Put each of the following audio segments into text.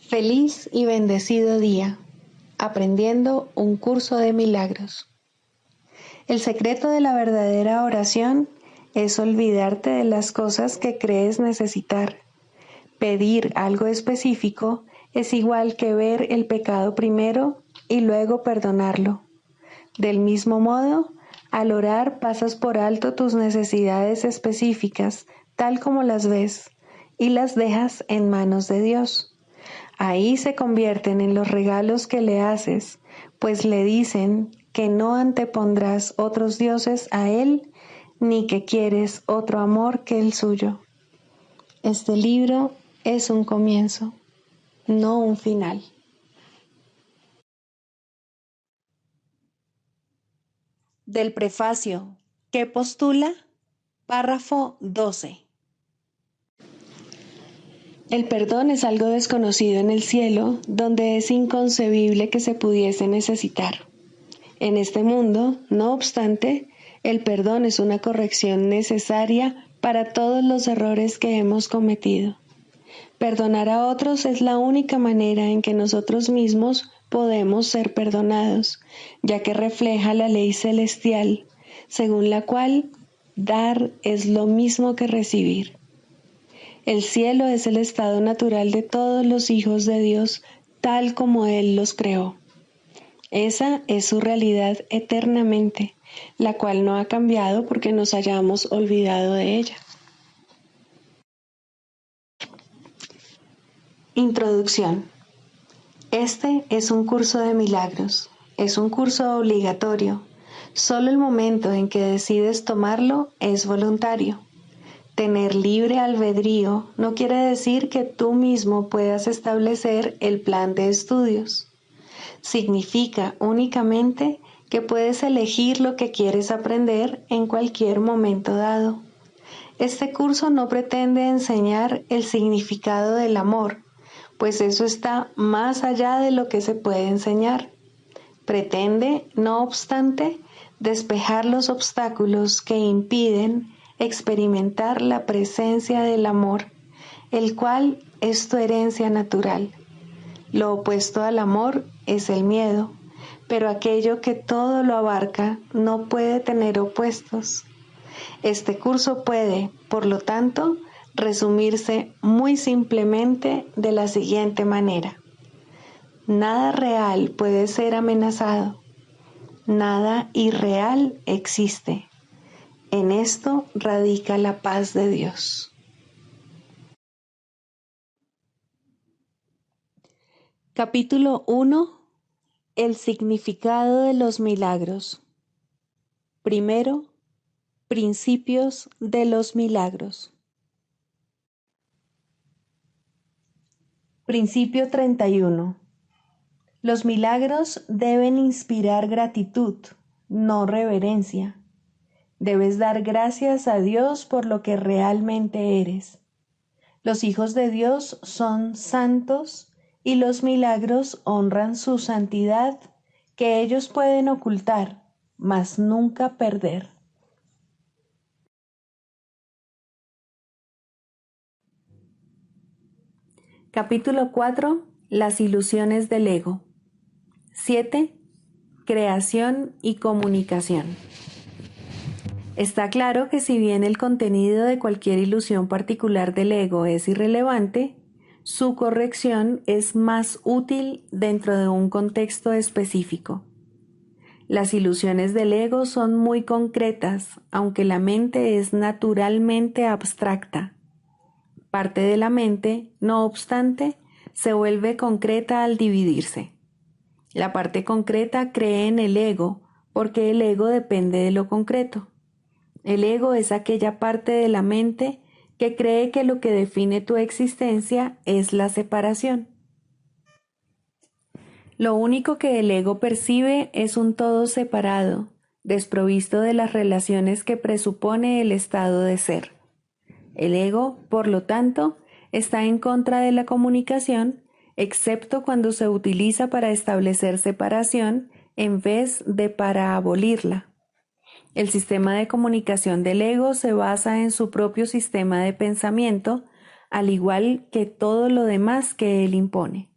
Feliz y bendecido día, aprendiendo un curso de milagros. El secreto de la verdadera oración es olvidarte de las cosas que crees necesitar. Pedir algo específico es igual que ver el pecado primero y luego perdonarlo. Del mismo modo, al orar pasas por alto tus necesidades específicas, tal como las ves, y las dejas en manos de Dios. Ahí se convierten en los regalos que le haces, pues le dicen que no antepondrás otros dioses a Él, ni que quieres otro amor que el suyo. Este libro es un comienzo, no un final. Del prefacio, ¿qué postula? Párrafo 12. El perdón es algo desconocido en el cielo, donde es inconcebible que se pudiese necesitar. En este mundo, no obstante, el perdón es una corrección necesaria para todos los errores que hemos cometido. Perdonar a otros es la única manera en que nosotros mismos podemos ser perdonados, ya que refleja la ley celestial, según la cual dar es lo mismo que recibir. El cielo es el estado natural de todos los hijos de Dios, tal como Él los creó. Esa es su realidad eternamente, la cual no ha cambiado porque nos hayamos olvidado de ella. Introducción. Este es un curso de milagros. Es un curso obligatorio. Solo el momento en que decides tomarlo es voluntario. Tener libre albedrío no quiere decir que tú mismo puedas establecer el plan de estudios. Significa únicamente que puedes elegir lo que quieres aprender en cualquier momento dado. Este curso no pretende enseñar el significado del amor, pues eso está más allá de lo que se puede enseñar. Pretende, no obstante, despejar los obstáculos que impiden experimentar la presencia del amor, el cual es tu herencia natural. Lo opuesto al amor es el miedo, pero aquello que todo lo abarca no puede tener opuestos. Este curso puede, por lo tanto, resumirse muy simplemente de la siguiente manera. Nada real puede ser amenazado. Nada irreal existe. En esto radica la paz de Dios. Capítulo 1. El significado de los milagros. Primero, principios de los milagros. Principio 31. Los milagros deben inspirar gratitud, no reverencia. Debes dar gracias a Dios por lo que realmente eres. Los hijos de Dios son santos y los milagros honran su santidad, que ellos pueden ocultar, mas nunca perder. Capítulo 4. Las ilusiones del ego. 7. Creación y comunicación. Está claro que si bien el contenido de cualquier ilusión particular del ego es irrelevante, su corrección es más útil dentro de un contexto específico. Las ilusiones del ego son muy concretas, aunque la mente es naturalmente abstracta. Parte de la mente, no obstante, se vuelve concreta al dividirse. La parte concreta cree en el ego, porque el ego depende de lo concreto. El ego es aquella parte de la mente que cree que lo que define tu existencia es la separación. Lo único que el ego percibe es un todo separado, desprovisto de las relaciones que presupone el estado de ser. El ego, por lo tanto, está en contra de la comunicación, excepto cuando se utiliza para establecer separación en vez de para abolirla. El sistema de comunicación del ego se basa en su propio sistema de pensamiento, al igual que todo lo demás que él impone.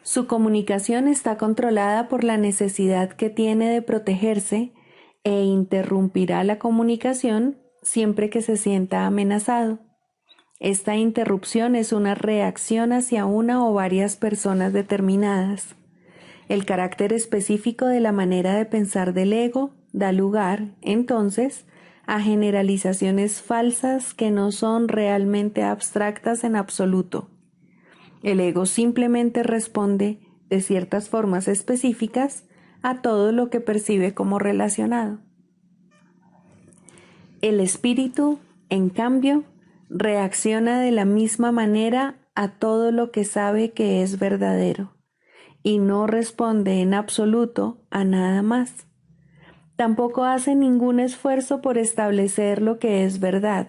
Su comunicación está controlada por la necesidad que tiene de protegerse e interrumpirá la comunicación siempre que se sienta amenazado. Esta interrupción es una reacción hacia una o varias personas determinadas. El carácter específico de la manera de pensar del ego da lugar, entonces, a generalizaciones falsas que no son realmente abstractas en absoluto. El ego simplemente responde de ciertas formas específicas a todo lo que percibe como relacionado. El espíritu, en cambio, reacciona de la misma manera a todo lo que sabe que es verdadero y no responde en absoluto a nada más. Tampoco hace ningún esfuerzo por establecer lo que es verdad.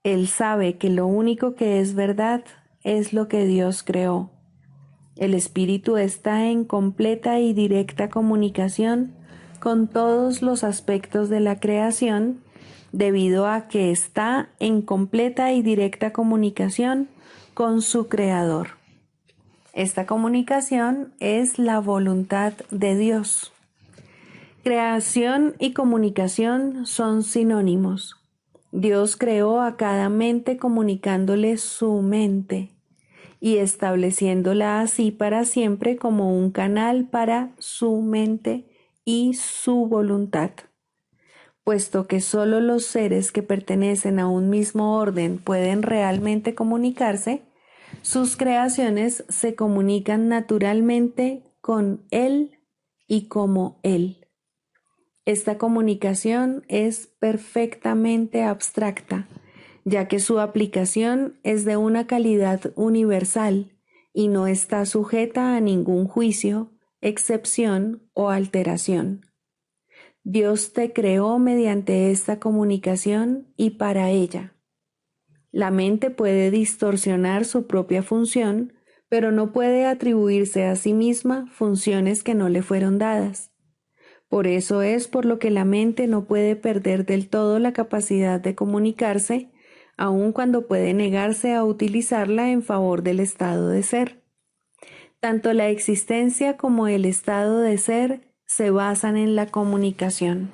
Él sabe que lo único que es verdad es lo que Dios creó. El espíritu está en completa y directa comunicación con todos los aspectos de la creación, debido a que está en completa y directa comunicación con su Creador. Esta comunicación es la voluntad de Dios. Creación y comunicación son sinónimos. Dios creó a cada mente comunicándole su mente y estableciéndola así para siempre como un canal para su mente y su voluntad. Puesto que solo los seres que pertenecen a un mismo orden pueden realmente comunicarse, sus creaciones se comunican naturalmente con Él y como Él. Esta comunicación es perfectamente abstracta, ya que su aplicación es de una calidad universal y no está sujeta a ningún juicio, excepción o alteración. Dios te creó mediante esta comunicación y para ella. La mente puede distorsionar su propia función, pero no puede atribuirse a sí misma funciones que no le fueron dadas. Por eso es por lo que la mente no puede perder del todo la capacidad de comunicarse, aun cuando puede negarse a utilizarla en favor del estado de ser. Tanto la existencia como el estado de ser se basan en la comunicación.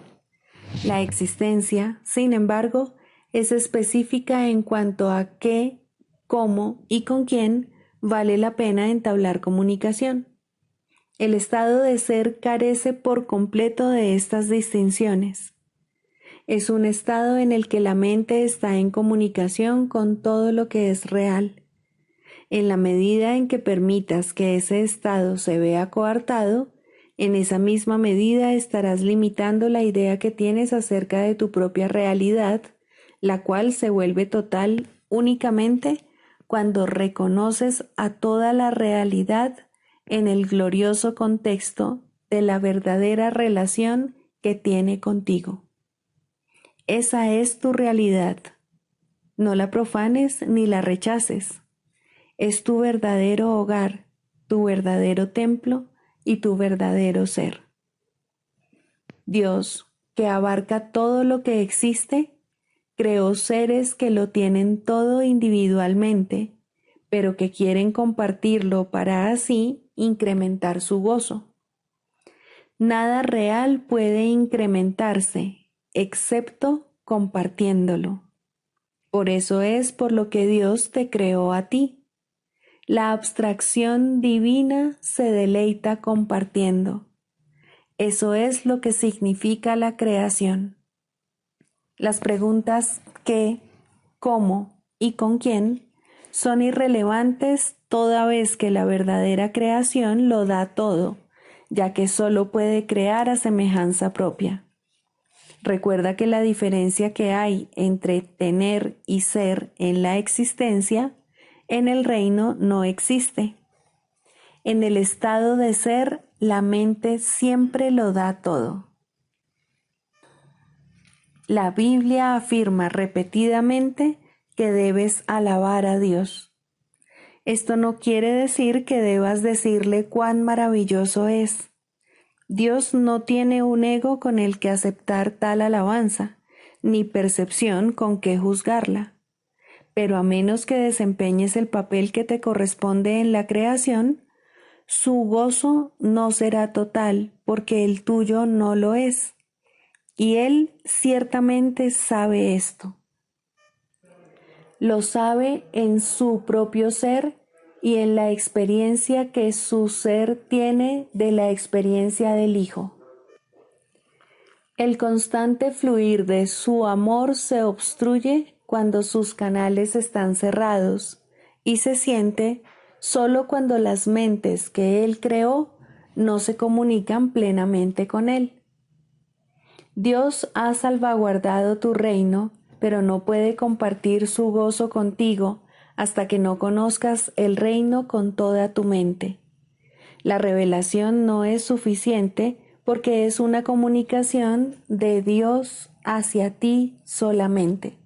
La existencia, sin embargo, es específica en cuanto a qué, cómo y con quién vale la pena entablar comunicación. El estado de ser carece por completo de estas distinciones. Es un estado en el que la mente está en comunicación con todo lo que es real. En la medida en que permitas que ese estado se vea coartado, en esa misma medida estarás limitando la idea que tienes acerca de tu propia realidad, la cual se vuelve total únicamente cuando reconoces a toda la realidad en el glorioso contexto de la verdadera relación que tiene contigo. Esa es tu realidad. No la profanes ni la rechaces. Es tu verdadero hogar, tu verdadero templo y tu verdadero ser. Dios, que abarca todo lo que existe, creó seres que lo tienen todo individualmente, pero que quieren compartirlo para así incrementar su gozo. Nada real puede incrementarse, excepto compartiéndolo. Por eso es por lo que Dios te creó a ti. La abstracción divina se deleita compartiendo. Eso es lo que significa la creación. Las preguntas qué, cómo y con quién son irrelevantes toda vez que la verdadera creación lo da todo, ya que solo puede crear a semejanza propia. Recuerda que la diferencia que hay entre tener y ser en la existencia, en el reino no existe. En el estado de ser, la mente siempre lo da todo. La Biblia afirma repetidamente que debes alabar a Dios. Esto no quiere decir que debas decirle cuán maravilloso es. Dios no tiene un ego con el que aceptar tal alabanza, ni percepción con que juzgarla. Pero a menos que desempeñes el papel que te corresponde en la creación, su gozo no será total, porque el tuyo no lo es. Y Él ciertamente sabe esto. Lo sabe en su propio ser y en la experiencia que su ser tiene de la experiencia del Hijo. El constante fluir de su amor se obstruye cuando sus canales están cerrados y se siente solo cuando las mentes que Él creó no se comunican plenamente con Él. Dios ha salvaguardado tu reino, pero no puede compartir su gozo contigo hasta que no conozcas el reino con toda tu mente. La revelación no es suficiente porque es una comunicación de Dios hacia ti solamente.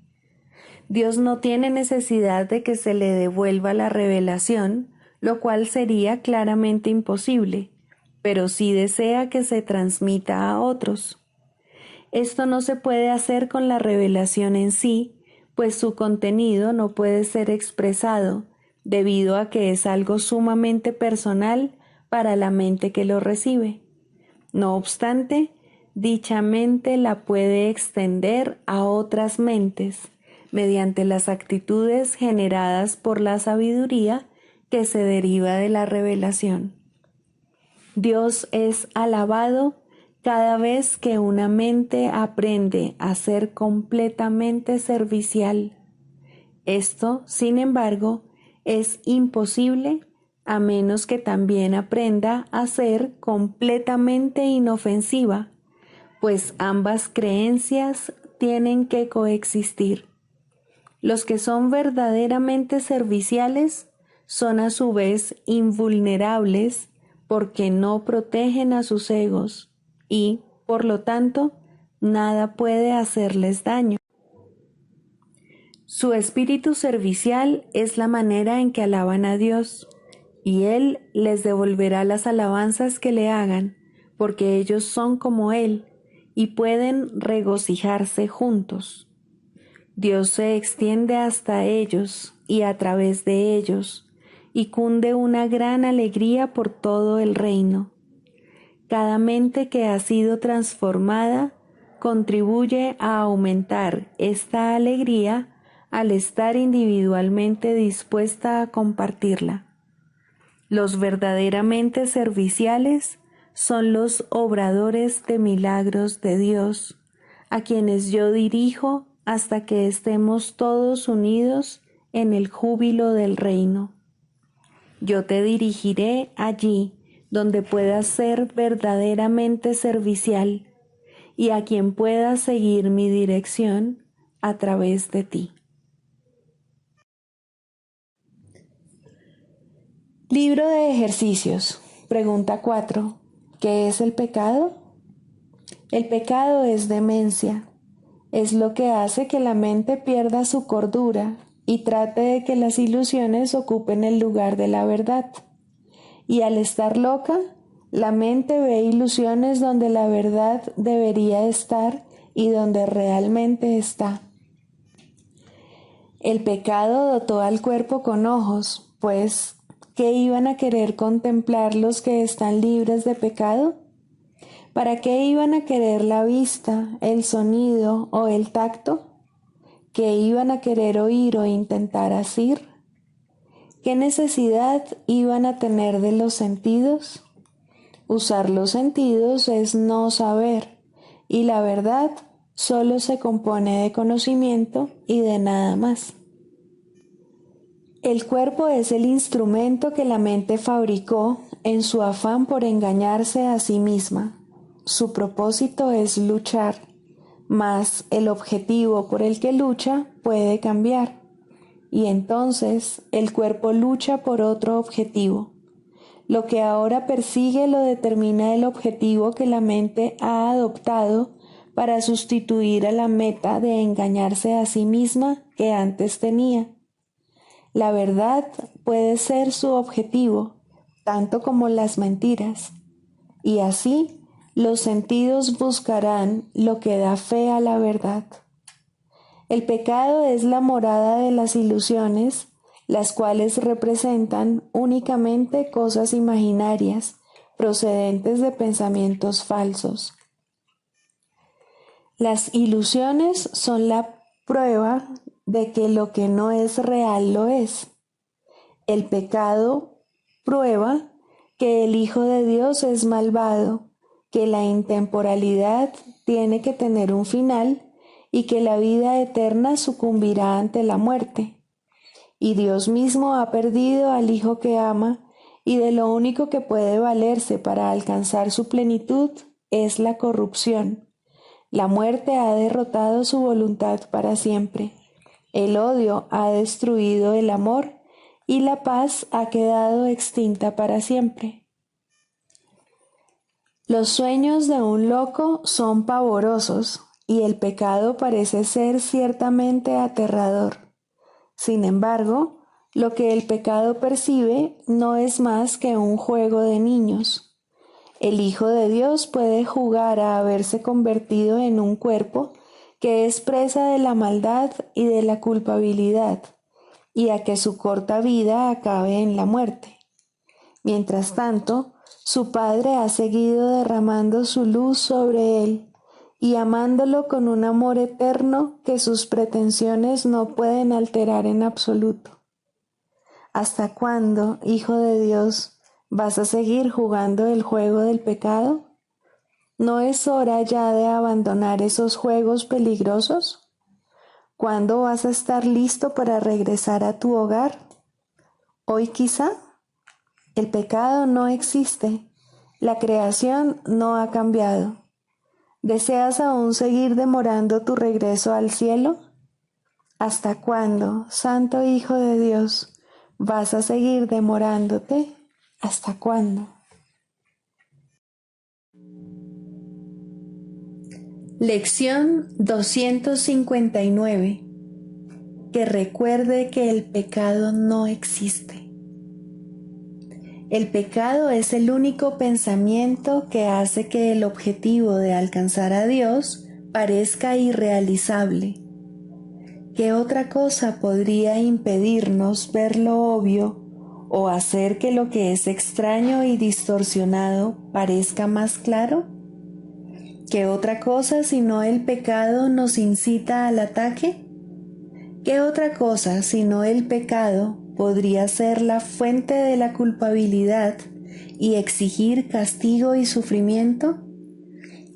Dios no tiene necesidad de que se le devuelva la revelación, lo cual sería claramente imposible, pero sí desea que se transmita a otros. Esto no se puede hacer con la revelación en sí, pues su contenido no puede ser expresado, debido a que es algo sumamente personal para la mente que lo recibe. No obstante, dicha mente la puede extender a otras mentes mediante las actitudes generadas por la sabiduría que se deriva de la revelación. Dios es alabado cada vez que una mente aprende a ser completamente servicial. Esto, sin embargo, es imposible a menos que también aprenda a ser completamente inofensiva, pues ambas creencias tienen que coexistir. Los que son verdaderamente serviciales son a su vez invulnerables porque no protegen a sus egos y, por lo tanto, nada puede hacerles daño. Su espíritu servicial es la manera en que alaban a Dios, y Él les devolverá las alabanzas que le hagan, porque ellos son como Él y pueden regocijarse juntos. Dios se extiende hasta ellos y a través de ellos, y cunde una gran alegría por todo el reino. Cada mente que ha sido transformada contribuye a aumentar esta alegría al estar individualmente dispuesta a compartirla. Los verdaderamente serviciales son los obradores de milagros de Dios, a quienes yo dirijo hasta que estemos todos unidos en el júbilo del reino. Yo te dirigiré allí donde puedas ser verdaderamente servicial y a quien pueda seguir mi dirección a través de ti. Libro de ejercicios. Pregunta 4. ¿Qué es el pecado? El pecado es demencia. Es lo que hace que la mente pierda su cordura y trate de que las ilusiones ocupen el lugar de la verdad. Y al estar loca, la mente ve ilusiones donde la verdad debería estar y donde realmente está. El pecado dotó al cuerpo con ojos, pues, ¿qué iban a querer contemplar los que están libres de pecado? ¿Para qué iban a querer la vista, el sonido o el tacto? ¿Qué iban a querer oír o intentar asir? ¿Qué necesidad iban a tener de los sentidos? Usar los sentidos es no saber, y la verdad solo se compone de conocimiento y de nada más. El cuerpo es el instrumento que la mente fabricó en su afán por engañarse a sí misma. Su propósito es luchar, mas el objetivo por el que lucha puede cambiar, y entonces el cuerpo lucha por otro objetivo. Lo que ahora persigue lo determina el objetivo que la mente ha adoptado para sustituir a la meta de engañarse a sí misma que antes tenía. La verdad puede ser su objetivo, tanto como las mentiras, y así los sentidos buscarán lo que da fe a la verdad. El pecado es la morada de las ilusiones, las cuales representan únicamente cosas imaginarias procedentes de pensamientos falsos. Las ilusiones son la prueba de que lo que no es real lo es. El pecado prueba que el Hijo de Dios es malvado, que la intemporalidad tiene que tener un final y que la vida eterna sucumbirá ante la muerte. Y Dios mismo ha perdido al Hijo que ama, y de lo único que puede valerse para alcanzar su plenitud es la corrupción. La muerte ha derrotado su voluntad para siempre. El odio ha destruido el amor y la paz ha quedado extinta para siempre. Los sueños de un loco son pavorosos y el pecado parece ser ciertamente aterrador. Sin embargo, lo que el pecado percibe no es más que un juego de niños. El Hijo de Dios puede jugar a haberse convertido en un cuerpo que es presa de la maldad y de la culpabilidad, y a que su corta vida acabe en la muerte. Mientras tanto, su Padre ha seguido derramando su luz sobre él y amándolo con un amor eterno que sus pretensiones no pueden alterar en absoluto. ¿Hasta cuándo, Hijo de Dios, vas a seguir jugando el juego del pecado? ¿No es hora ya de abandonar esos juegos peligrosos? ¿Cuándo vas a estar listo para regresar a tu hogar? ¿Hoy quizá? El pecado no existe. La creación no ha cambiado. ¿Deseas aún seguir demorando tu regreso al cielo? ¿Hasta cuándo, Santo Hijo de Dios, vas a seguir demorándote? ¿Hasta cuándo? Lección 259. Que recuerde que el pecado no existe. El pecado es el único pensamiento que hace que el objetivo de alcanzar a Dios parezca irrealizable. ¿Qué otra cosa podría impedirnos ver lo obvio o hacer que lo que es extraño y distorsionado parezca más claro? ¿Qué otra cosa sino el pecado nos incita al ataque? ¿Qué otra cosa sino el pecado podría ser la fuente de la culpabilidad y exigir castigo y sufrimiento?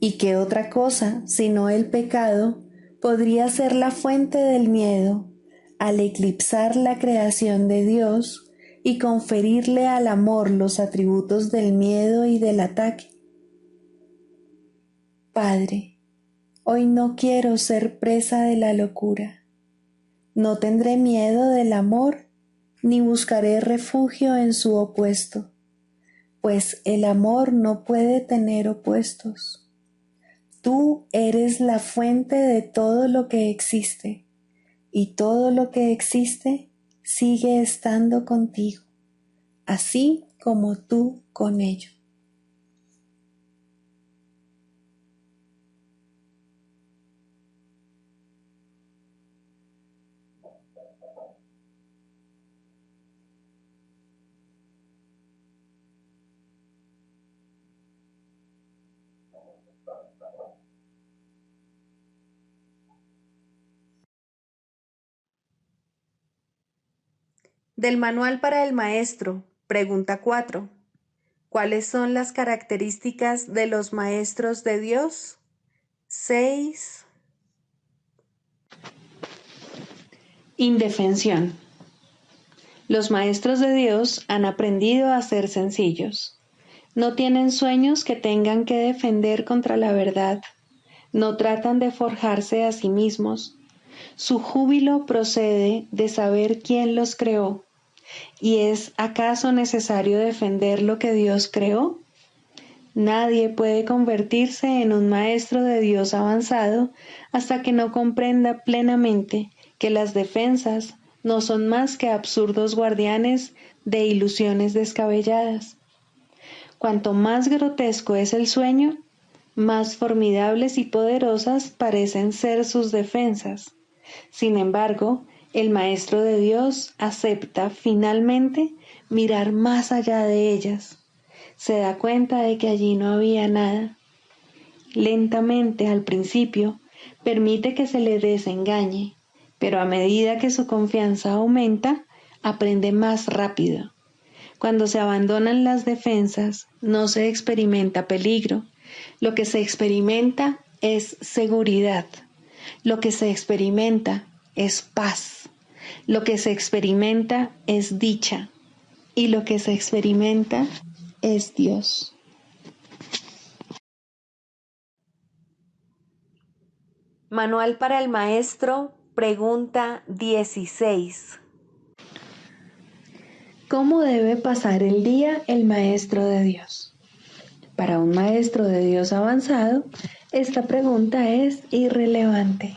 ¿Y qué otra cosa sino el pecado podría ser la fuente del miedo al eclipsar la creación de Dios y conferirle al amor los atributos del miedo y del ataque? Padre, hoy no quiero ser presa de la locura. No tendré miedo del amor, ni buscaré refugio en su opuesto, pues el amor no puede tener opuestos. Tú eres la fuente de todo lo que existe, y todo lo que existe sigue estando contigo, así como tú con ello. Del Manual para el Maestro, pregunta 4. ¿Cuáles son las características de los maestros de Dios? 6. Indefensión. Los maestros de Dios han aprendido a ser sencillos. No tienen sueños que tengan que defender contra la verdad. No tratan de forjarse a sí mismos. Su júbilo procede de saber quién los creó. ¿Y es acaso necesario defender lo que Dios creó? Nadie puede convertirse en un maestro de Dios avanzado hasta que no comprenda plenamente que las defensas no son más que absurdos guardianes de ilusiones descabelladas. Cuanto más grotesco es el sueño, más formidables y poderosas parecen ser sus defensas. Sin embargo, El Maestro de Dios acepta finalmente mirar más allá de ellas. Se da cuenta de que allí no había nada. Lentamente, al principio, permite que se le desengañe, pero a medida que su confianza aumenta, aprende más rápido. Cuando se abandonan las defensas, no se experimenta peligro. Lo que se experimenta es seguridad. Lo que se experimenta es paz. Lo que se experimenta es dicha. Y lo que se experimenta es Dios. Manual para el Maestro, pregunta 16. ¿Cómo debe pasar el día el Maestro de Dios? Para un Maestro de Dios avanzado, esta pregunta es irrelevante.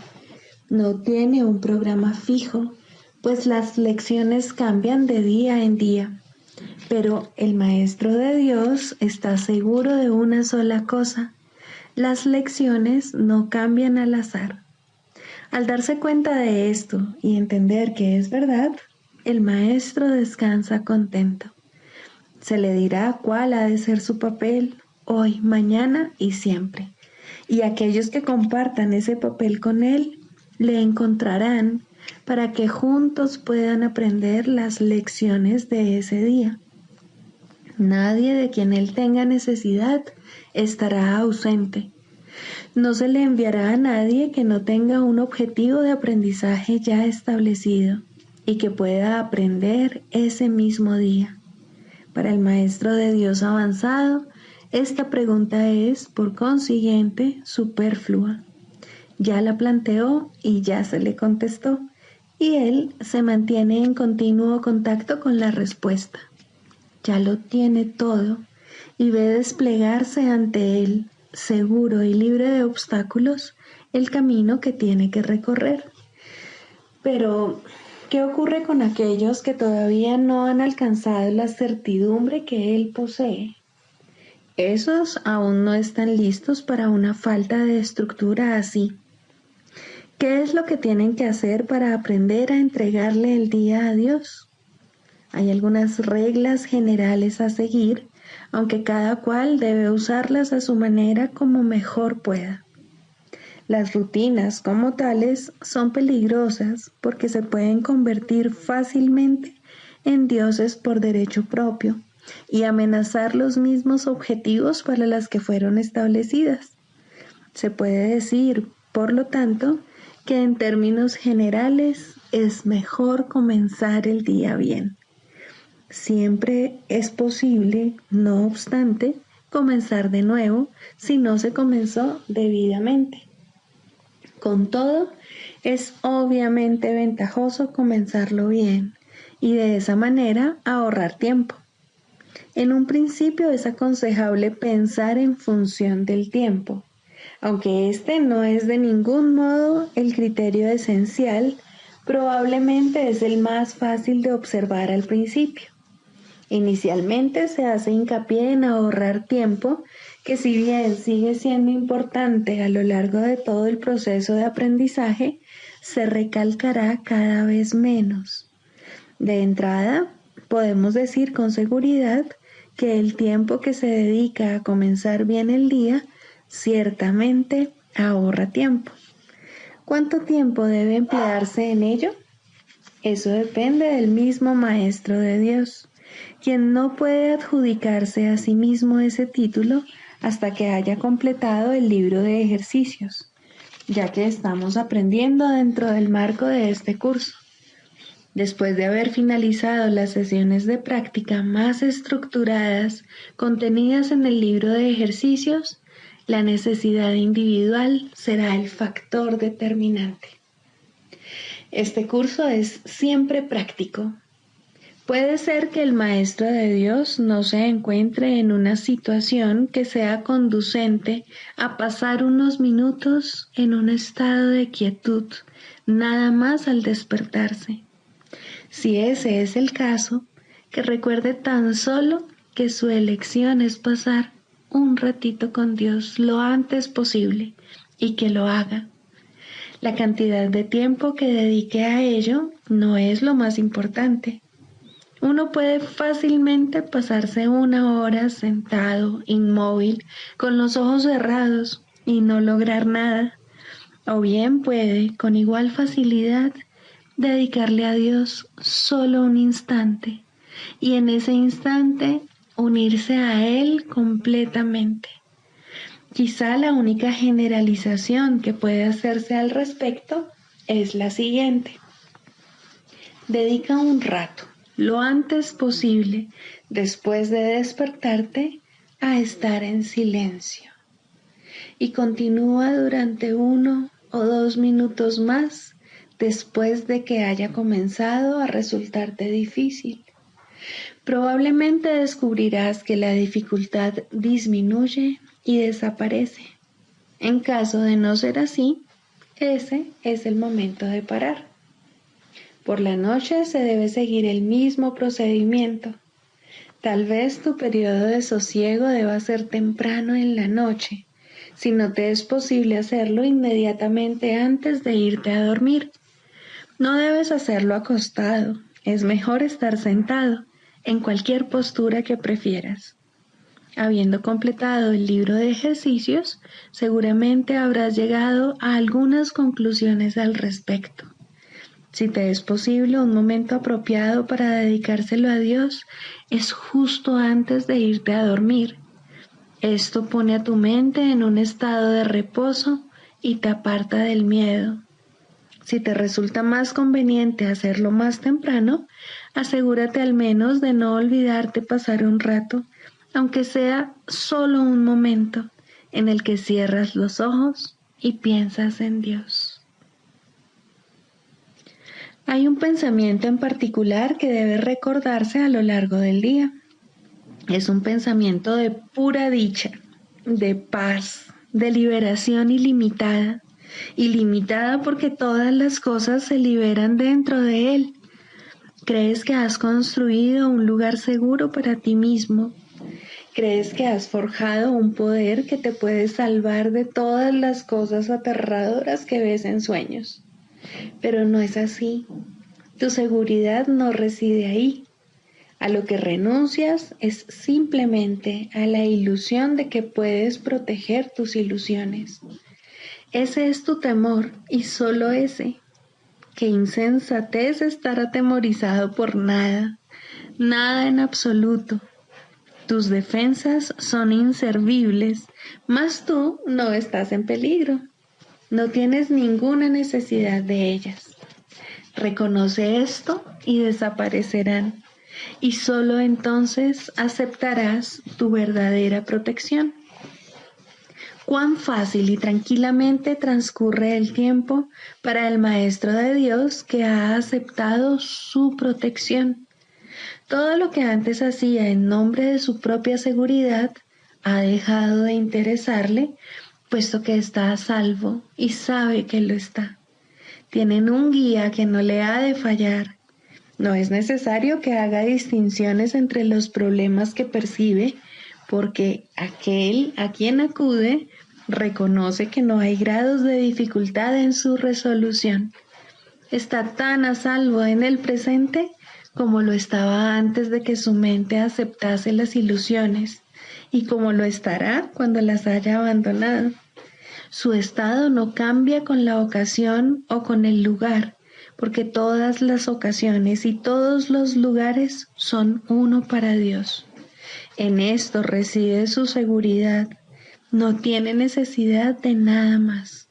No tiene un programa fijo, pues las lecciones cambian de día en día. Pero el Maestro de Dios está seguro de una sola cosa: las lecciones no cambian al azar. Al darse cuenta de esto y entender que es verdad, el Maestro descansa contento. Se le dirá cuál ha de ser su papel hoy, mañana y siempre. Y aquellos que compartan ese papel con él, le encontrarán para que juntos puedan aprender las lecciones de ese día. Nadie de quien él tenga necesidad estará ausente. No se le enviará a nadie que no tenga un objetivo de aprendizaje ya establecido y que pueda aprender ese mismo día. Para el Maestro de Dios avanzado, esta pregunta es, por consiguiente, superflua. Ya la planteó y ya se le contestó, y él se mantiene en continuo contacto con la respuesta. Ya lo tiene todo y ve desplegarse ante él, seguro y libre de obstáculos, el camino que tiene que recorrer. Pero, ¿qué ocurre con aquellos que todavía no han alcanzado la certidumbre que él posee? Esos aún no están listos para una falta de estructura así. ¿Qué es lo que tienen que hacer para aprender a entregarle el día a Dios? Hay algunas reglas generales a seguir, aunque cada cual debe usarlas a su manera como mejor pueda. Las rutinas como tales son peligrosas porque se pueden convertir fácilmente en dioses por derecho propio y amenazar los mismos objetivos para los que fueron establecidas. Se puede decir, por lo tanto, que en términos generales es mejor comenzar el día bien. Siempre es posible, no obstante, comenzar de nuevo si no se comenzó debidamente. Con todo, es obviamente ventajoso comenzarlo bien y de esa manera ahorrar tiempo. En un principio es aconsejable pensar en función del tiempo, aunque este no es de ningún modo el criterio esencial, probablemente es el más fácil de observar al principio. Inicialmente se hace hincapié en ahorrar tiempo, que si bien sigue siendo importante a lo largo de todo el proceso de aprendizaje, se recalcará cada vez menos. De entrada, podemos decir con seguridad que el tiempo que se dedica a comenzar bien el día ciertamente ahorra tiempo. ¿Cuánto tiempo debe emplearse en ello? Eso depende del mismo Maestro de Dios, quien no puede adjudicarse a sí mismo ese título hasta que haya completado el libro de ejercicios, ya que estamos aprendiendo dentro del marco de este curso. Después de haber finalizado las sesiones de práctica más estructuradas contenidas en el libro de ejercicios, la necesidad individual será el factor determinante. Este curso es siempre práctico. Puede ser que el Maestro de Dios no se encuentre en una situación que sea conducente a pasar unos minutos en un estado de quietud, nada más al despertarse. Si ese es el caso, que recuerde tan solo que su elección es pasar un ratito con Dios lo antes posible y que lo haga. La cantidad de tiempo que dedique a ello no es lo más importante. Uno puede fácilmente pasarse 1 hora sentado, inmóvil, con los ojos cerrados y no lograr nada. O bien puede, con igual facilidad, dedicarle a Dios solo un instante y en ese instante unirse a Él completamente. Quizá la única generalización que puede hacerse al respecto es la siguiente. Dedica un rato, lo antes posible, después de despertarte, a estar en silencio. Y continúa durante 1 o 2 minutos más después de que haya comenzado a resultarte difícil. Probablemente descubrirás que la dificultad disminuye y desaparece. En caso de no ser así, ese es el momento de parar. Por la noche se debe seguir el mismo procedimiento. Tal vez tu periodo de sosiego deba ser temprano en la noche, si no te es posible hacerlo inmediatamente antes de irte a dormir. No debes hacerlo acostado, es mejor estar sentado, en cualquier postura que prefieras. Habiendo completado el libro de ejercicios, seguramente habrás llegado a algunas conclusiones al respecto. Si te es posible, un momento apropiado para dedicárselo a Dios es justo antes de irte a dormir. Esto pone a tu mente en un estado de reposo y te aparta del miedo. Si te resulta más conveniente hacerlo más temprano, asegúrate al menos de no olvidarte pasar un rato, aunque sea solo un momento, en el que cierras los ojos y piensas en Dios. Hay un pensamiento en particular que debe recordarse a lo largo del día. Es un pensamiento de pura dicha, de paz, de liberación ilimitada. Ilimitada porque todas las cosas se liberan dentro de él. Crees que has construido un lugar seguro para ti mismo. Crees que has forjado un poder que te puede salvar de todas las cosas aterradoras que ves en sueños. Pero no es así. Tu seguridad no reside ahí. A lo que renuncias es simplemente a la ilusión de que puedes proteger tus ilusiones. Ese es tu temor y solo ese. Qué insensatez estar atemorizado por nada, nada en absoluto. Tus defensas son inservibles, mas tú no estás en peligro. No tienes ninguna necesidad de ellas. Reconoce esto y desaparecerán, y solo entonces aceptarás tu verdadera protección. Cuán fácil y tranquilamente transcurre el tiempo para el Maestro de Dios que ha aceptado su protección. Todo lo que antes hacía en nombre de su propia seguridad ha dejado de interesarle, puesto que está a salvo y sabe que lo está. Tienen un guía que no le ha de fallar. No es necesario que haga distinciones entre los problemas que percibe, porque aquel a quien acude reconoce que no hay grados de dificultad en su resolución. Está tan a salvo en el presente como lo estaba antes de que su mente aceptase las ilusiones, y como lo estará cuando las haya abandonado. Su estado no cambia con la ocasión o con el lugar, porque todas las ocasiones y todos los lugares son uno para Dios. En esto reside su seguridad. No tiene necesidad de nada más.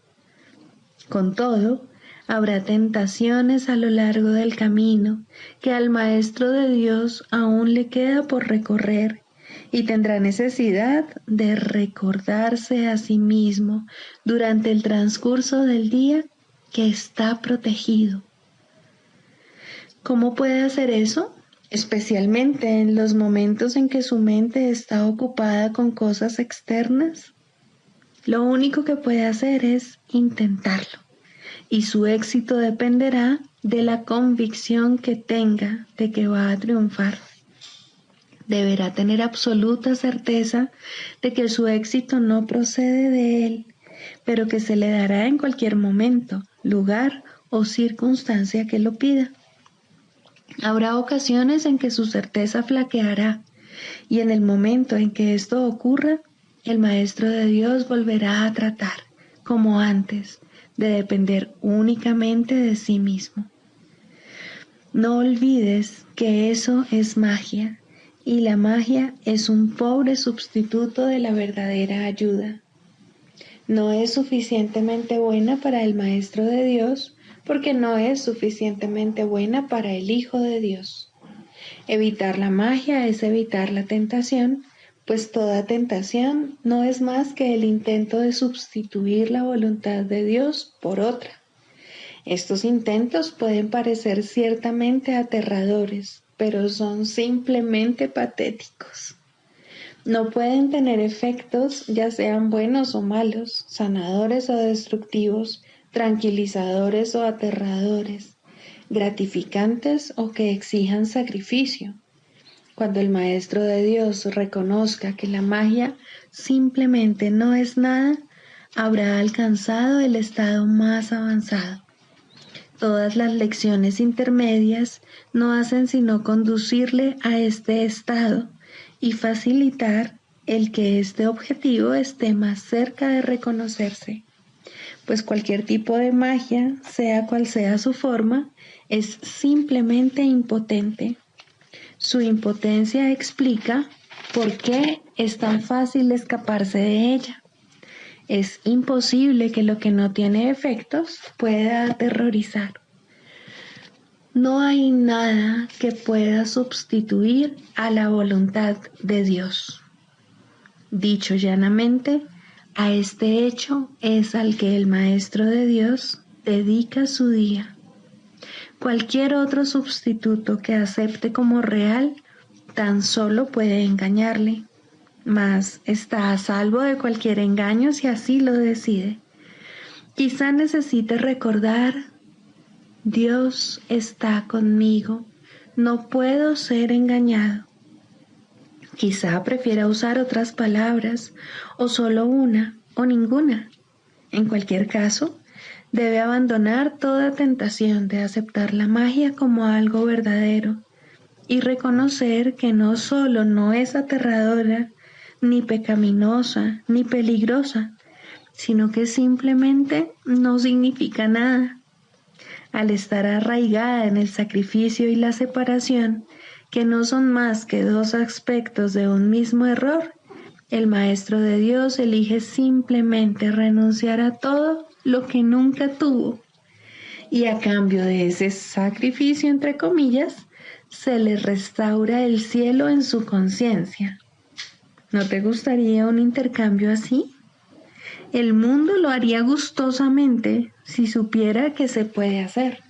Con todo, habrá tentaciones a lo largo del camino que al Maestro de Dios aún le queda por recorrer, y tendrá necesidad de recordarse a sí mismo durante el transcurso del día que está protegido. ¿Cómo puede hacer eso? Especialmente en los momentos en que su mente está ocupada con cosas externas. Lo único que puede hacer es intentarlo, y su éxito dependerá de la convicción que tenga de que va a triunfar. Deberá tener absoluta certeza de que su éxito no procede de él, pero que se le dará en cualquier momento, lugar o circunstancia que lo pida. Habrá ocasiones en que su certeza flaqueará, y en el momento en que esto ocurra, el Maestro de Dios volverá a tratar, como antes, de depender únicamente de sí mismo. No olvides que eso es magia, y la magia es un pobre sustituto de la verdadera ayuda. No es suficientemente buena para el Maestro de Dios, porque no es suficientemente buena para el Hijo de Dios. Evitar la magia es evitar la tentación, pues toda tentación no es más que el intento de sustituir la voluntad de Dios por otra. Estos intentos pueden parecer ciertamente aterradores, pero son simplemente patéticos. No pueden tener efectos, ya sean buenos o malos, sanadores o destructivos, tranquilizadores o aterradores, gratificantes o que exijan sacrificio. Cuando el Maestro de Dios reconozca que la magia simplemente no es nada, habrá alcanzado el estado más avanzado. Todas las lecciones intermedias no hacen sino conducirle a este estado y facilitar el que este objetivo esté más cerca de reconocerse, pues cualquier tipo de magia, sea cual sea su forma, es simplemente impotente. Su impotencia explica por qué es tan fácil escaparse de ella. Es imposible que lo que no tiene efectos pueda aterrorizar. No hay nada que pueda sustituir a la voluntad de Dios. Dicho llanamente, a este hecho es al que el Maestro de Dios dedica su día. Cualquier otro sustituto que acepte como real tan solo puede engañarle, mas está a salvo de cualquier engaño si así lo decide. Quizá necesite recordar: Dios está conmigo, no puedo ser engañado. Quizá prefiera usar otras palabras, o solo una, o ninguna. En cualquier caso, debe abandonar toda tentación de aceptar la magia como algo verdadero y reconocer que no solo no es aterradora, ni pecaminosa, ni peligrosa, sino que simplemente no significa nada. Al estar arraigada en el sacrificio y la separación, que no son más que dos aspectos de un mismo error, el Maestro de Dios elige simplemente renunciar a todo lo que nunca tuvo, y a cambio de ese sacrificio, entre comillas, se le restaura el cielo en su conciencia. ¿No te gustaría un intercambio así? El mundo lo haría gustosamente si supiera que se puede hacer.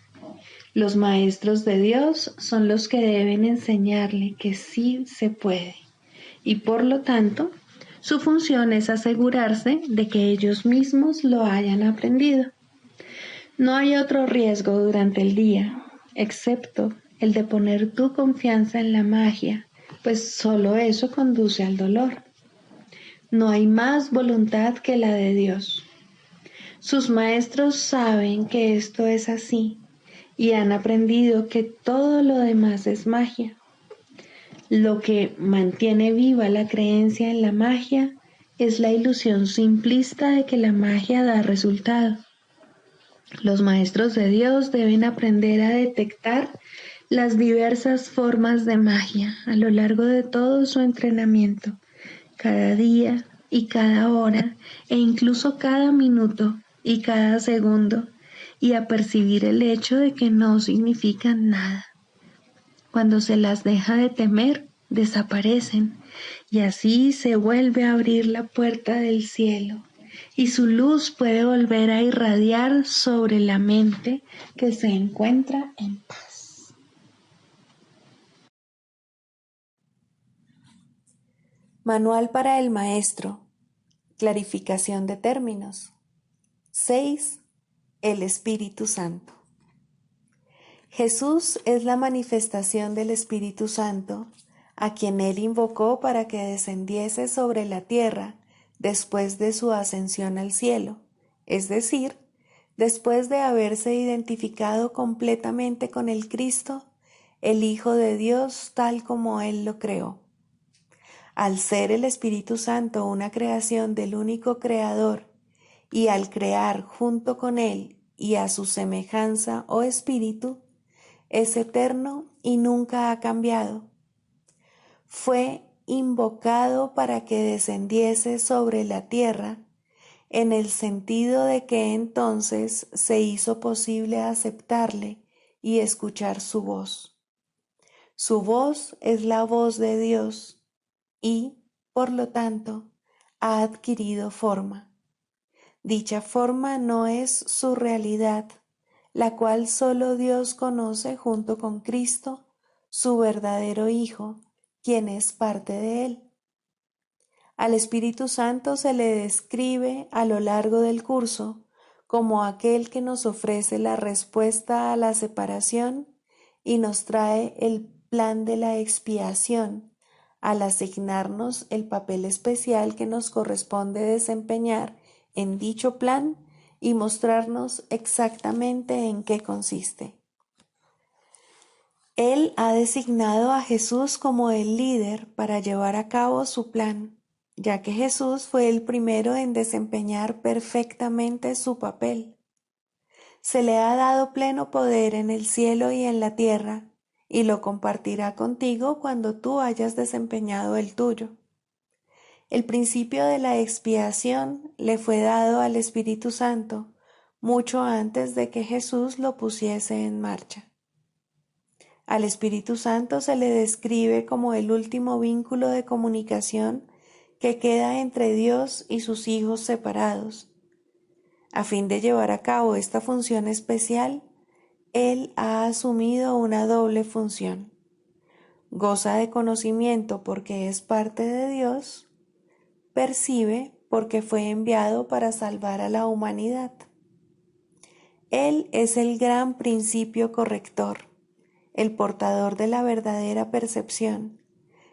Los maestros de Dios son los que deben enseñarle que sí se puede, y por lo tanto, su función es asegurarse de que ellos mismos lo hayan aprendido. No hay otro riesgo durante el día, excepto el de poner tu confianza en la magia, pues solo eso conduce al dolor. No hay más voluntad que la de Dios. Sus maestros saben que esto es así y han aprendido que todo lo demás es magia. Lo que mantiene viva la creencia en la magia es la ilusión simplista de que la magia da resultado. Los maestros de Dios deben aprender a detectar las diversas formas de magia a lo largo de todo su entrenamiento, cada día y cada hora, e incluso cada minuto y cada segundo, y a percibir el hecho de que no significan nada. Cuando se las deja de temer, desaparecen, y así se vuelve a abrir la puerta del cielo, y su luz puede volver a irradiar sobre la mente que se encuentra en paz. Manual para el maestro. Clarificación de términos. 6. El Espíritu Santo. Jesús es la manifestación del Espíritu Santo, a quien él invocó para que descendiese sobre la tierra después de su ascensión al cielo, es decir, después de haberse identificado completamente con el Cristo, el Hijo de Dios tal como Él lo creó. Al ser el Espíritu Santo una creación del único Creador, y al crear junto con Él y a su semejanza o Espíritu, es eterno y nunca ha cambiado. Fue invocado para que descendiese sobre la tierra, en el sentido de que entonces se hizo posible aceptarle y escuchar su voz. Su voz es la voz de Dios y, por lo tanto, ha adquirido forma. Dicha forma no es su realidad, la cual solo Dios conoce junto con Cristo, su verdadero Hijo, quien es parte de Él. Al Espíritu Santo se le describe a lo largo del curso como aquel que nos ofrece la respuesta a la separación y nos trae el plan de la expiación, al asignarnos el papel especial que nos corresponde desempeñar en dicho plan y mostrarnos exactamente en qué consiste. Él ha designado a Jesús como el líder para llevar a cabo su plan, ya que Jesús fue el primero en desempeñar perfectamente su papel. Se le ha dado pleno poder en el cielo y en la tierra, y lo compartirá contigo cuando tú hayas desempeñado el tuyo. El principio de la expiación le fue dado al Espíritu Santo mucho antes de que Jesús lo pusiese en marcha. Al Espíritu Santo se le describe como el último vínculo de comunicación que queda entre Dios y sus hijos separados. A fin de llevar a cabo esta función especial, Él ha asumido una doble función. Goza de conocimiento porque es parte de Dios, percibe porque fue enviado para salvar a la humanidad. Él es el gran principio corrector, el portador de la verdadera percepción,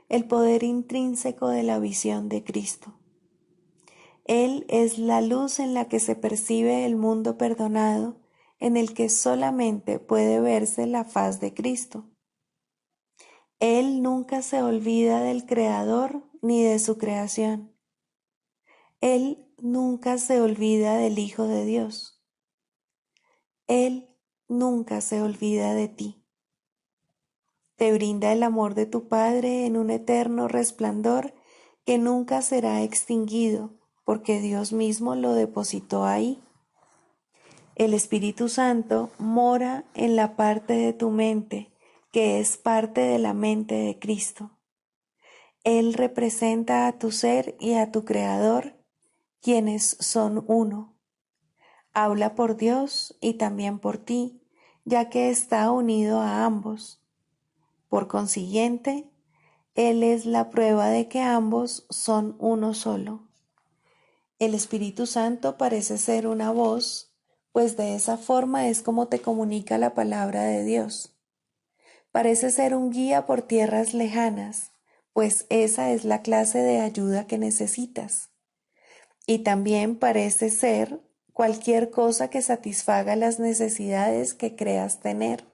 el poder intrínseco de la visión de Cristo. Él es la luz en la que se percibe el mundo perdonado, en el que solamente puede verse la faz de Cristo. Él nunca se olvida del Creador ni de su creación. Él nunca se olvida del Hijo de Dios. Él nunca se olvida de ti. Te brinda el amor de tu Padre en un eterno resplandor que nunca será extinguido, porque Dios mismo lo depositó ahí. El Espíritu Santo mora en la parte de tu mente, que es parte de la mente de Cristo. Él representa a tu ser y a tu Creador, quienes son uno. Habla por Dios y también por ti, ya que está unido a ambos. Por consiguiente, Él es la prueba de que ambos son uno solo. El Espíritu Santo parece ser una voz, pues de esa forma es como te comunica la palabra de Dios. Parece ser un guía por tierras lejanas, pues esa es la clase de ayuda que necesitas. Y también parece ser cualquier cosa que satisfaga las necesidades que creas tener.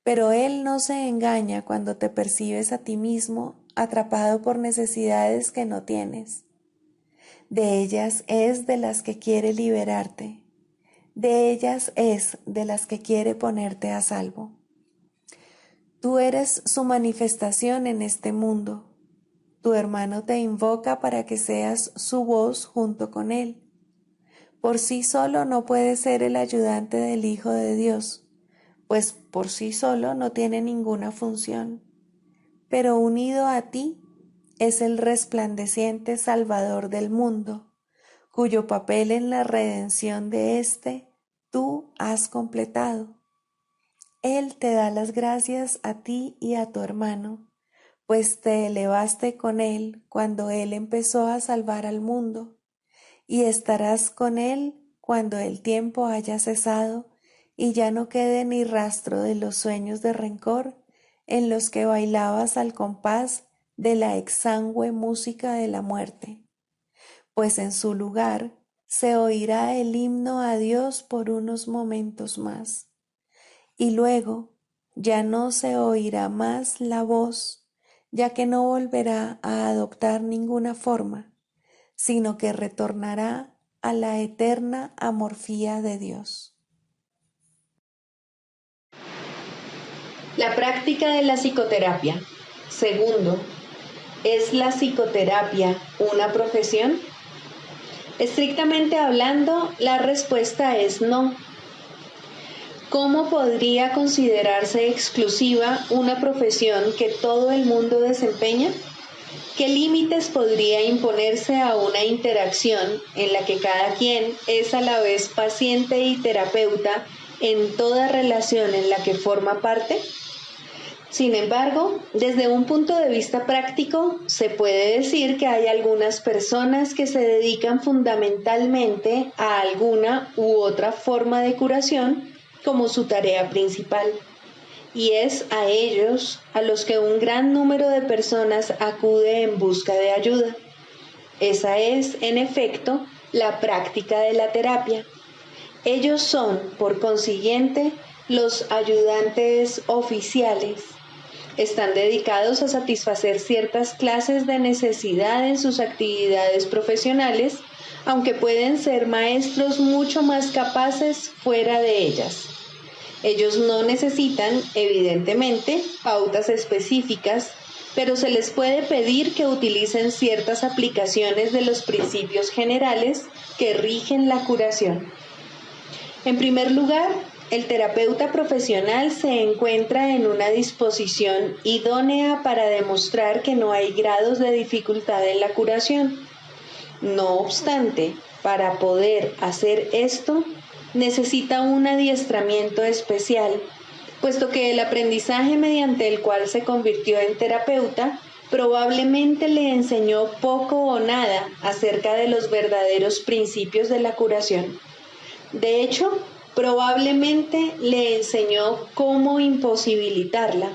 Pero Él no se engaña cuando te percibes a ti mismo atrapado por necesidades que no tienes. De ellas es de las que quiere liberarte. De ellas es de las que quiere ponerte a salvo. Tú eres su manifestación en este mundo. Tu hermano te invoca para que seas su voz junto con él. Por sí solo no puede ser el ayudante del Hijo de Dios, pues por sí solo no tiene ninguna función. Pero unido a ti es el resplandeciente Salvador del mundo, cuyo papel en la redención de éste tú has completado. Él te da las gracias a ti y a tu hermano, pues te elevaste con él cuando él empezó a salvar al mundo, y estarás con él cuando el tiempo haya cesado y ya no quede ni rastro de los sueños de rencor en los que bailabas al compás de la exangüe música de la muerte, pues en su lugar se oirá el himno a Dios por unos momentos más, y luego ya no se oirá más la voz, ya que no volverá a adoptar ninguna forma, sino que retornará a la eterna amorfía de Dios. La práctica de la psicoterapia. Segundo, ¿es la psicoterapia una profesión? Estrictamente hablando, la respuesta es no. ¿Cómo podría considerarse exclusiva una profesión que todo el mundo desempeña? ¿Qué límites podría imponerse a una interacción en la que cada quien es a la vez paciente y terapeuta en toda relación en la que forma parte? Sin embargo, desde un punto de vista práctico, se puede decir que hay algunas personas que se dedican fundamentalmente a alguna u otra forma de curación como su tarea principal. Y es a ellos a los que un gran número de personas acude en busca de ayuda. Esa es, en efecto, la práctica de la terapia. Ellos son, por consiguiente, los ayudantes oficiales. Están dedicados a satisfacer ciertas clases de necesidad en sus actividades profesionales, aunque pueden ser maestros mucho más capaces fuera de ellas. Ellos no necesitan, evidentemente, pautas específicas, pero se les puede pedir que utilicen ciertas aplicaciones de los principios generales que rigen la curación. En primer lugar, el terapeuta profesional se encuentra en una disposición idónea para demostrar que no hay grados de dificultad en la curación. No obstante, para poder hacer esto, necesita un adiestramiento especial, puesto que el aprendizaje mediante el cual se convirtió en terapeuta probablemente le enseñó poco o nada acerca de los verdaderos principios de la curación. De hecho, probablemente le enseñó cómo imposibilitarla.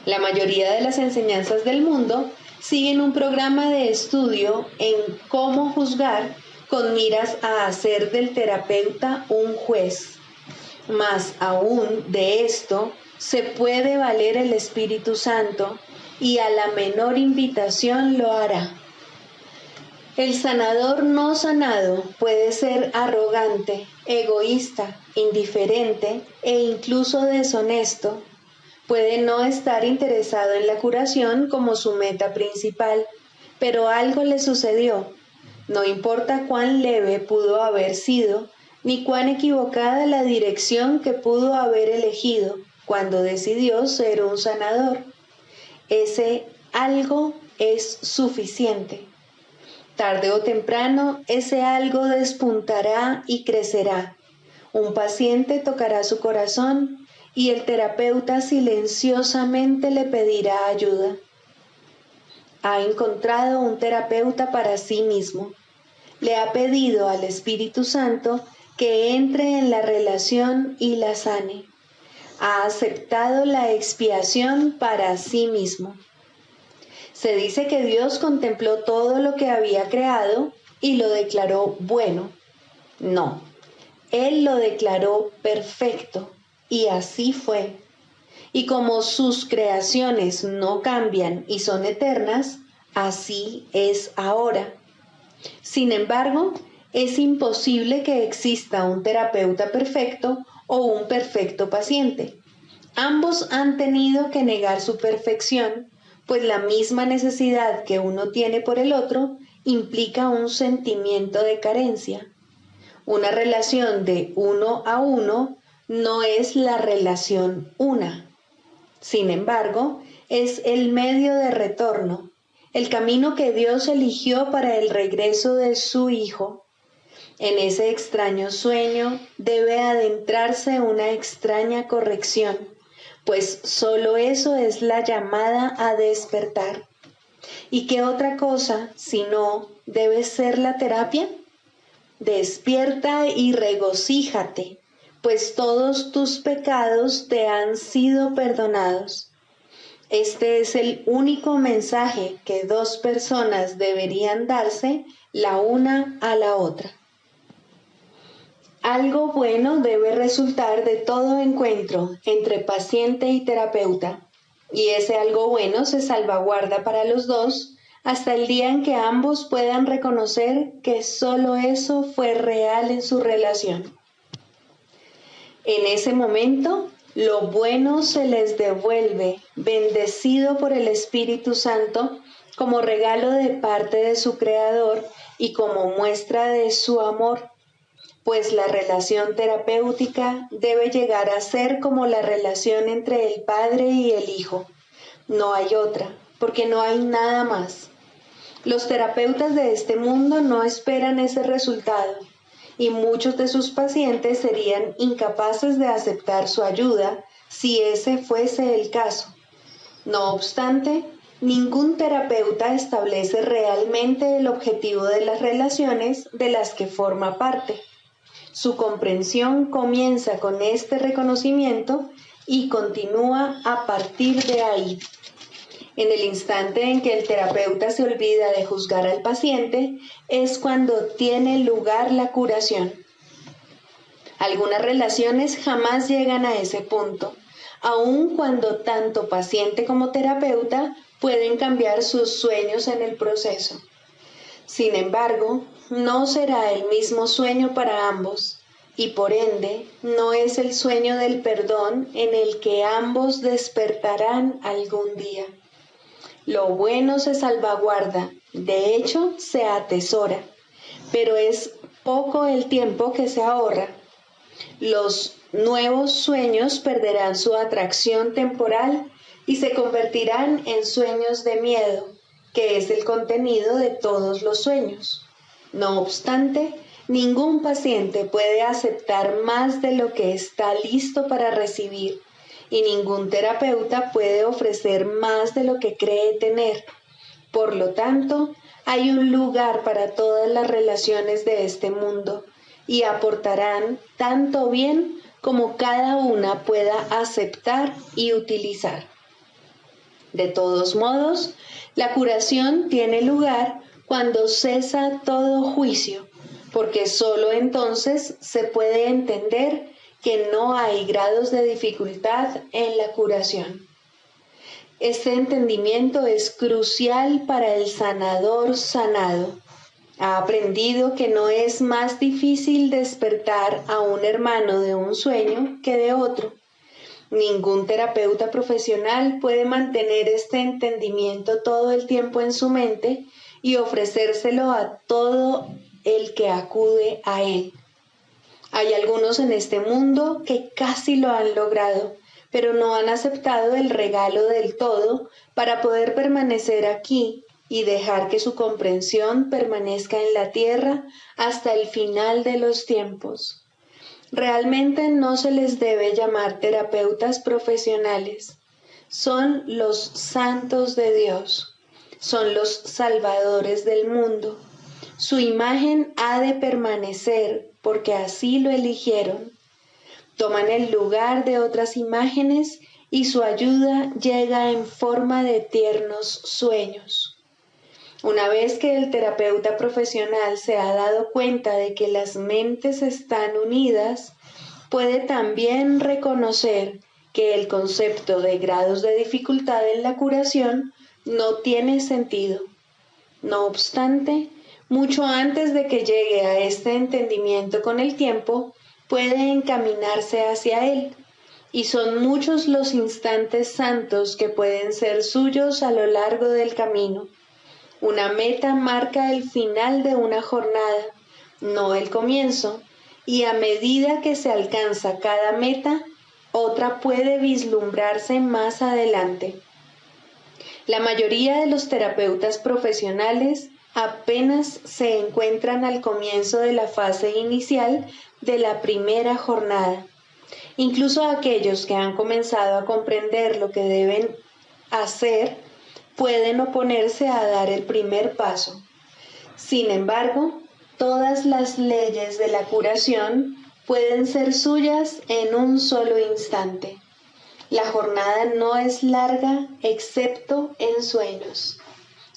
La mayoría de las enseñanzas del mundo siguen un programa de estudio en cómo juzgar con miras a hacer del terapeuta un juez. Más aún de esto, se puede valer el Espíritu Santo y a la menor invitación lo hará. El sanador no sanado puede ser arrogante, egoísta, indiferente e incluso deshonesto. Puede no estar interesado en la curación como su meta principal, pero algo le sucedió. No importa cuán leve pudo haber sido, ni cuán equivocada la dirección que pudo haber elegido cuando decidió ser un sanador. Ese algo es suficiente. Tarde o temprano, ese algo despuntará y crecerá. Un paciente tocará su corazón y el terapeuta silenciosamente le pedirá ayuda. Ha encontrado un terapeuta para sí mismo. Le ha pedido al Espíritu Santo que entre en la relación y la sane. Ha aceptado la expiación para sí mismo. Se dice que Dios contempló todo lo que había creado y lo declaró bueno. No, Él lo declaró perfecto, y así fue. Y como sus creaciones no cambian y son eternas, así es ahora. Sin embargo, es imposible que exista un terapeuta perfecto o un perfecto paciente. Ambos han tenido que negar su perfección, pues la misma necesidad que uno tiene por el otro implica un sentimiento de carencia. Una relación de uno a uno no es la relación una. Sin embargo, es el medio de retorno, el camino que Dios eligió para el regreso de su Hijo. En ese extraño sueño debe adentrarse una extraña corrección, pues solo eso es la llamada a despertar. ¿Y qué otra cosa, si no, debe ser la terapia? Despierta y regocíjate, pues todos tus pecados te han sido perdonados. Este es el único mensaje que dos personas deberían darse la una a la otra. Algo bueno debe resultar de todo encuentro entre paciente y terapeuta, y ese algo bueno se salvaguarda para los dos hasta el día en que ambos puedan reconocer que solo eso fue real en su relación. En ese momento, lo bueno se les devuelve, bendecido por el Espíritu Santo, como regalo de parte de su Creador y como muestra de su amor, pues la relación terapéutica debe llegar a ser como la relación entre el Padre y el Hijo. No hay otra, porque no hay nada más. Los terapeutas de este mundo no esperan ese resultado, y muchos de sus pacientes serían incapaces de aceptar su ayuda si ese fuese el caso. No obstante, ningún terapeuta establece realmente el objetivo de las relaciones de las que forma parte. Su comprensión comienza con este reconocimiento y continúa a partir de ahí. En el instante en que el terapeuta se olvida de juzgar al paciente, es cuando tiene lugar la curación. Algunas relaciones jamás llegan a ese punto, aun cuando tanto paciente como terapeuta pueden cambiar sus sueños en el proceso. Sin embargo, no será el mismo sueño para ambos, y por ende, no es el sueño del perdón en el que ambos despertarán algún día. Lo bueno se salvaguarda, de hecho se atesora, pero es poco el tiempo que se ahorra. Los nuevos sueños perderán su atracción temporal y se convertirán en sueños de miedo, que es el contenido de todos los sueños. No obstante, ningún paciente puede aceptar más de lo que está listo para recibir, y ningún terapeuta puede ofrecer más de lo que cree tener. Por lo tanto, hay un lugar para todas las relaciones de este mundo, y aportarán tanto bien como cada una pueda aceptar y utilizar. De todos modos, la curación tiene lugar cuando cesa todo juicio, porque sólo entonces se puede entender que no hay grados de dificultad en la curación. Este entendimiento es crucial para el sanador sanado. Ha aprendido que no es más difícil despertar a un hermano de un sueño que de otro. Ningún terapeuta profesional puede mantener este entendimiento todo el tiempo en su mente y ofrecérselo a todo el que acude a él. Hay algunos en este mundo que casi lo han logrado, pero no han aceptado el regalo del todo para poder permanecer aquí y dejar que su comprensión permanezca en la tierra hasta el final de los tiempos. Realmente no se les debe llamar terapeutas profesionales. Son los santos de Dios. Son los salvadores del mundo. Su imagen ha de permanecer porque así lo eligieron. Toman el lugar de otras imágenes y su ayuda llega en forma de tiernos sueños. Una vez que el terapeuta profesional se ha dado cuenta de que las mentes están unidas, puede también reconocer que el concepto de grados de dificultad en la curación no tiene sentido. No obstante, mucho antes de que llegue a este entendimiento con el tiempo, puede encaminarse hacia él, y son muchos los instantes santos que pueden ser suyos a lo largo del camino. Una meta marca el final de una jornada, no el comienzo, y a medida que se alcanza cada meta, otra puede vislumbrarse más adelante. La mayoría de los terapeutas profesionales apenas se encuentran al comienzo de la fase inicial de la primera jornada. Incluso aquellos que han comenzado a comprender lo que deben hacer pueden oponerse a dar el primer paso. Sin embargo, todas las leyes de la curación pueden ser suyas en un solo instante. La jornada no es larga excepto en sueños.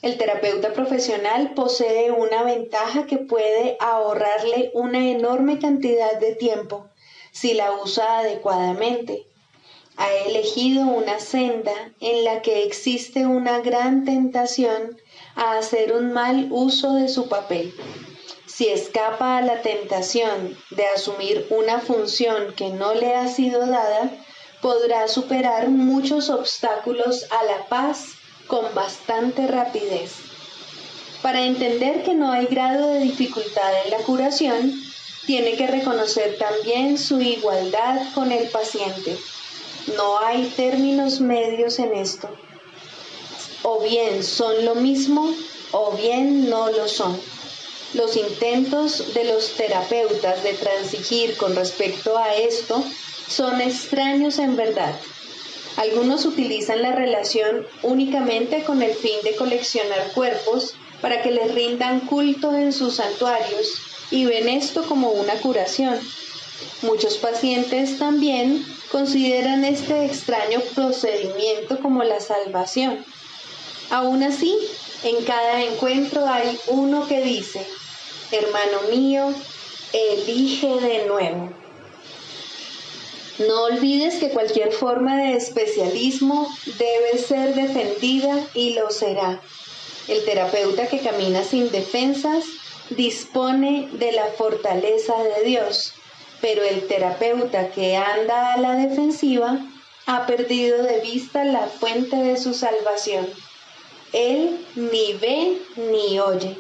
El terapeuta profesional posee una ventaja que puede ahorrarle una enorme cantidad de tiempo si la usa adecuadamente. Ha elegido una senda en la que existe una gran tentación a hacer un mal uso de su papel. Si escapa a la tentación de asumir una función que no le ha sido dada, podrá superar muchos obstáculos a la paz con bastante rapidez. Para entender que no hay grado de dificultad en la curación, tiene que reconocer también su igualdad con el paciente. No hay términos medios en esto. O bien son lo mismo o bien no lo son. Los intentos de los terapeutas de transigir con respecto a esto son extraños en verdad. Algunos utilizan la relación únicamente con el fin de coleccionar cuerpos para que les rindan culto en sus santuarios y ven esto como una curación. Muchos pacientes también consideran este extraño procedimiento como la salvación. Aún así, en cada encuentro hay uno que dice: hermano mío, elige de nuevo. No olvides que cualquier forma de especialismo debe ser defendida y lo será. El terapeuta que camina sin defensas dispone de la fortaleza de Dios, pero el terapeuta que anda a la defensiva ha perdido de vista la fuente de su salvación. Él ni ve ni oye.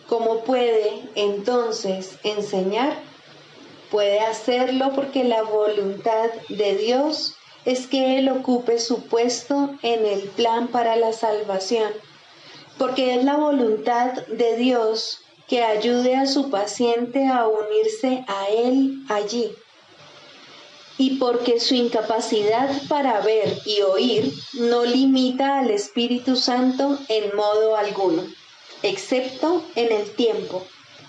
¿Cómo puede entonces enseñar? Puede hacerlo porque la voluntad de Dios es que Él ocupe su puesto en el plan para la salvación, porque es la voluntad de Dios que ayude a su paciente a unirse a Él allí, y porque su incapacidad para ver y oír no limita al Espíritu Santo en modo alguno, excepto en el tiempo,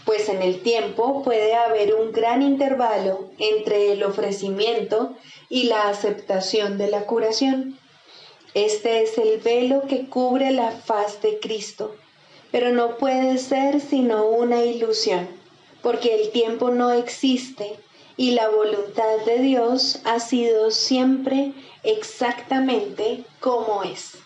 pues en el tiempo puede haber un gran intervalo entre el ofrecimiento y la aceptación de la curación. Este es el velo que cubre la faz de Cristo, pero no puede ser sino una ilusión, porque el tiempo no existe y la voluntad de Dios ha sido siempre exactamente como es.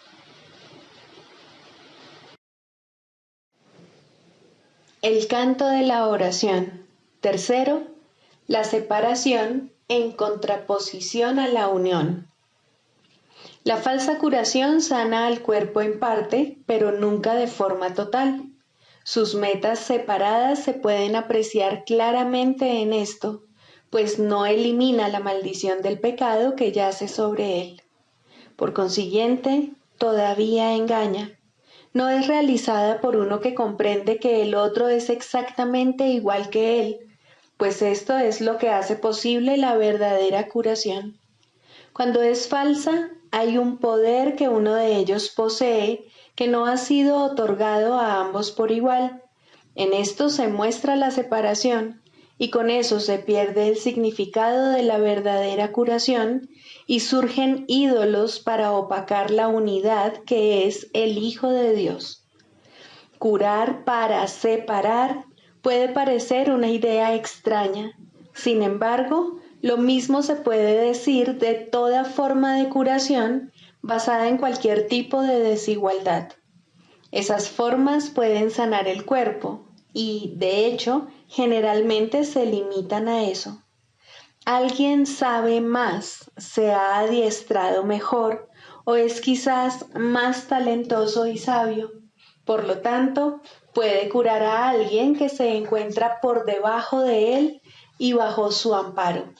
El canto de la oración. Tercero, la separación en contraposición a la unión. La falsa curación sana al cuerpo en parte, pero nunca de forma total. Sus metas separadas se pueden apreciar claramente en esto, pues no elimina la maldición del pecado que yace sobre él. Por consiguiente, todavía engaña. No es realizada por uno que comprende que el otro es exactamente igual que él, pues esto es lo que hace posible la verdadera curación. Cuando es falsa, hay un poder que uno de ellos posee que no ha sido otorgado a ambos por igual. En esto se muestra la separación, y con eso se pierde el significado de la verdadera curación y surgen ídolos para opacar la unidad que es el Hijo de Dios. Curar para separar puede parecer una idea extraña. Sin embargo, lo mismo se puede decir de toda forma de curación basada en cualquier tipo de desigualdad. Esas formas pueden sanar el cuerpo y, de hecho, generalmente se limitan a eso. Alguien sabe más, se ha adiestrado mejor o es quizás más talentoso y sabio. Por lo tanto, puede curar a alguien que se encuentra por debajo de él y bajo su amparo.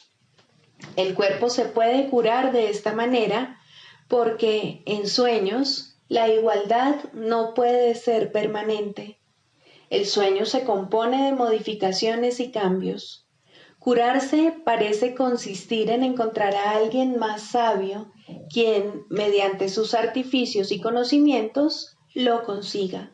El cuerpo se puede curar de esta manera porque en sueños la igualdad no puede ser permanente. El sueño se compone de modificaciones y cambios. Curarse parece consistir en encontrar a alguien más sabio, quien, mediante sus artificios y conocimientos, lo consiga.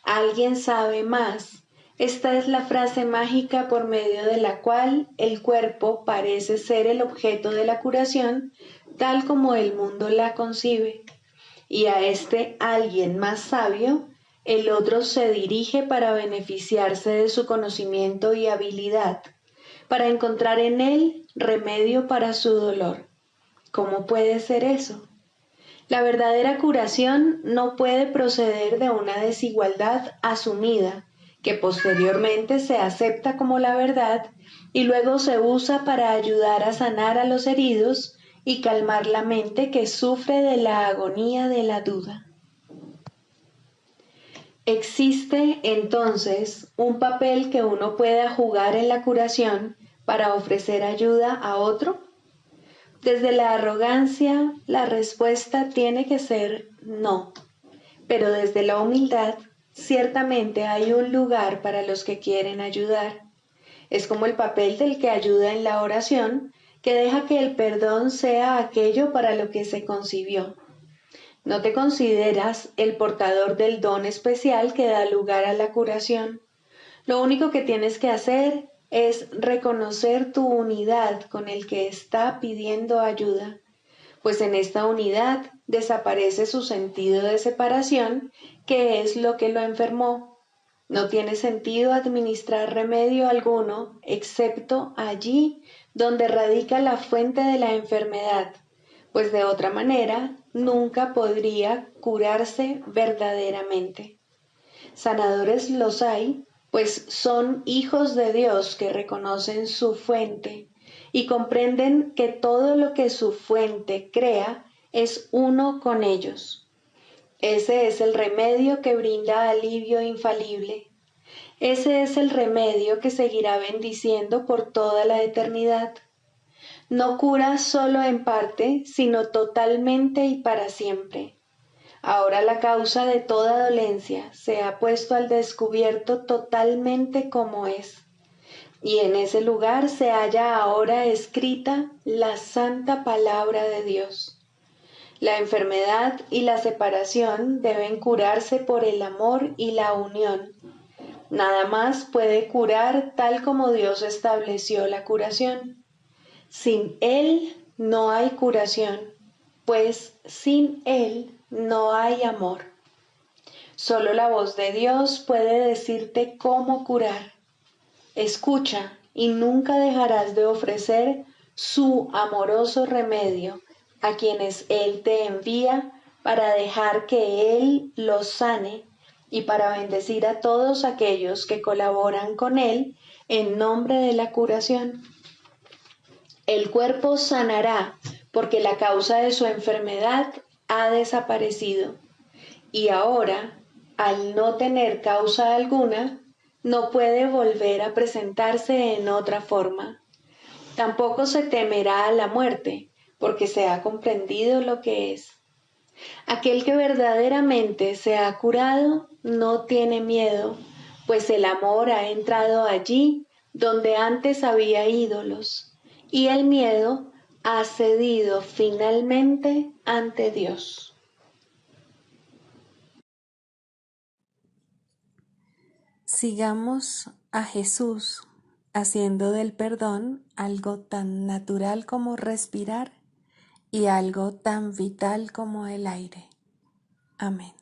Alguien sabe más. Esta es la frase mágica por medio de la cual el cuerpo parece ser el objeto de la curación, tal como el mundo la concibe, y a este alguien más sabio, el otro se dirige para beneficiarse de su conocimiento y habilidad, para encontrar en él remedio para su dolor. ¿Cómo puede ser eso? La verdadera curación no puede proceder de una desigualdad asumida, que posteriormente se acepta como la verdad y luego se usa para ayudar a sanar a los heridos y calmar la mente que sufre de la agonía de la duda. ¿Existe entonces un papel que uno pueda jugar en la curación para ofrecer ayuda a otro? Desde la arrogancia, la respuesta tiene que ser no, pero desde la humildad, ciertamente hay un lugar para los que quieren ayudar. Es como el papel del que ayuda en la oración, que deja que el perdón sea aquello para lo que se concibió. No te consideras el portador del don especial que da lugar a la curación. Lo único que tienes que hacer es reconocer tu unidad con el que está pidiendo ayuda, pues en esta unidad desaparece su sentido de separación, que es lo que lo enfermó. No tiene sentido administrar remedio alguno, excepto allí donde radica la fuente de la enfermedad, pues de otra manera nunca podría curarse verdaderamente. Sanadores los hay, pues son hijos de Dios que reconocen su fuente y comprenden que todo lo que su fuente crea es uno con ellos. Ese es el remedio que brinda alivio infalible. Ese es el remedio que seguirá bendiciendo por toda la eternidad. No cura solo en parte, sino totalmente y para siempre. Ahora la causa de toda dolencia se ha puesto al descubierto totalmente como es, y en ese lugar se halla ahora escrita la santa palabra de Dios. La enfermedad y la separación deben curarse por el amor y la unión. Nada más puede curar tal como Dios estableció la curación. Sin Él no hay curación, pues sin Él no hay amor. Solo la voz de Dios puede decirte cómo curar. Escucha y nunca dejarás de ofrecer su amoroso remedio a quienes Él te envía para dejar que Él los sane y para bendecir a todos aquellos que colaboran con Él en nombre de la curación. El cuerpo sanará porque la causa de su enfermedad ha desaparecido y ahora, al no tener causa alguna, no puede volver a presentarse en otra forma. Tampoco se temerá a la muerte, porque se ha comprendido lo que es. Aquel que verdaderamente se ha curado no tiene miedo, pues el amor ha entrado allí donde antes había ídolos, y el miedo ha cedido finalmente ante Dios. Sigamos a Jesús haciendo del perdón algo tan natural como respirar y algo tan vital como el aire. Amén.